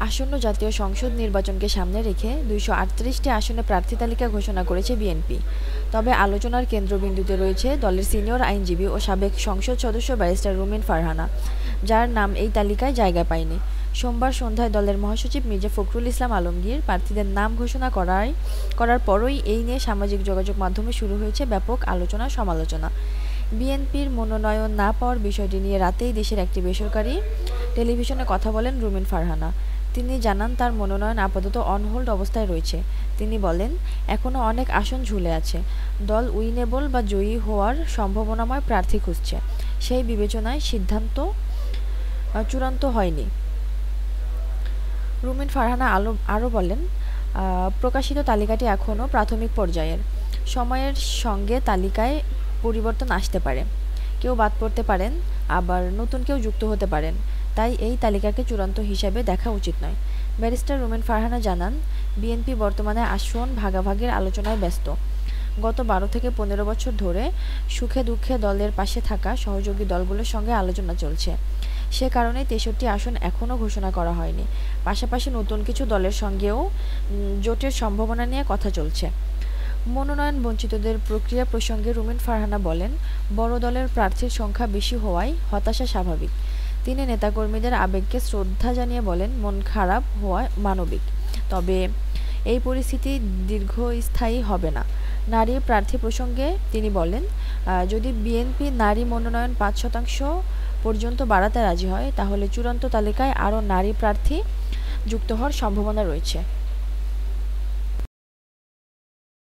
আসন্ন জাতীয় সংসদ নির্বাচনকে সামনে রেখে ২৩৮টি আসনে প্রার্থী তালিকা ঘোষণা করেছে বিএনপি। তবে আলোচনার কেন্দ্রবিন্দুতে রয়েছে দলের সিনিয়র আইনজীবী ও সাবেক সংসদ সদস্য ব্যারিস্টার রুমিন ফারহানা, যার নাম এই তালিকায় জায়গা পায়নি। সোমবার সন্ধ্যায় দলের মহাসচিব মির্জা ফখরুল ইসলাম আলমগীর প্রার্থীদের নাম ঘোষণা করার পরই এই নিয়ে সামাজিক যোগাযোগ মাধ্যমে শুরু হয়েছে ব্যাপক আলোচনা-সমালোচনা। বিএনপির মনোনয়ন না পাওয়ার বিষয়টি নিয়ে রাতেই দেশের একটি বেসরকারি টেলিভিশনে কথা বলেন রুমিন ফারহানা। তিনি জানান, তার মনোনয়ন আপাতত অন হোল্ড অবস্থায় রয়েছে। তিনি বলেন, এখনো অনেক আসন ঝুলে আছে। দল উইনেবল বা জয়ী হওয়ার সম্ভাবনাময় প্রার্থী খুঁজছে। সেই বিবেচনায় সিদ্ধান্ত চূড়ান্ত হয়নি। রুমিন ফারহানা আরও বলেন, প্রকাশিত তালিকাটি এখনও প্রাথমিক পর্যায়ের। সময়ের সঙ্গে তালিকায় পরিবর্তন আসতে পারে। কেউ বাদ পড়তে পারেন, আবার নতুন কেউ যুক্ত হতে পারেন। তাই এই তালিকাকে চূড়ান্ত হিসাবে দেখা উচিত নয়। ব্যারিস্টার রুমিন ফারহানা জানান, বিএনপি বর্তমানে আসন ভাগাভাগির আলোচনায় ব্যস্ত। গত ১২ থেকে ১৫ বছর ধরে সুখে দুঃখে দলের পাশে থাকা সহযোগী দলগুলোর সঙ্গে আলোচনা চলছে। সে কারণেই ৬৩ আসন এখনও ঘোষণা করা হয়নি। পাশাপাশি নতুন কিছু দলের সঙ্গেও জোটের সম্ভাবনা নিয়ে কথা চলছে। মনোনয়ন বঞ্চিতদের প্রক্রিয়া প্রসঙ্গে রুমিন ফারহানা বলেন, বড় দলের প্রার্থীর সংখ্যা বেশি হওয়ায় হতাশা স্বাভাবিক। তিনি নেতাকর্মীদের আবেগকে শ্রদ্ধা জানিয়ে বলেন, মন খারাপ হওয়া মানবিক। তবে এই পরিস্থিতি দীর্ঘস্থায়ী হবে না। নারী প্রার্থী প্রসঙ্গে তিনি বলেন, যদি বিএনপি নারী মনোনয়ন ৫% পর্যন্ত বাড়াতে রাজি হয়, তাহলে চূড়ান্ত তালিকায় আরও নারী প্রার্থী যুক্ত হওয়ার সম্ভাবনা রয়েছে।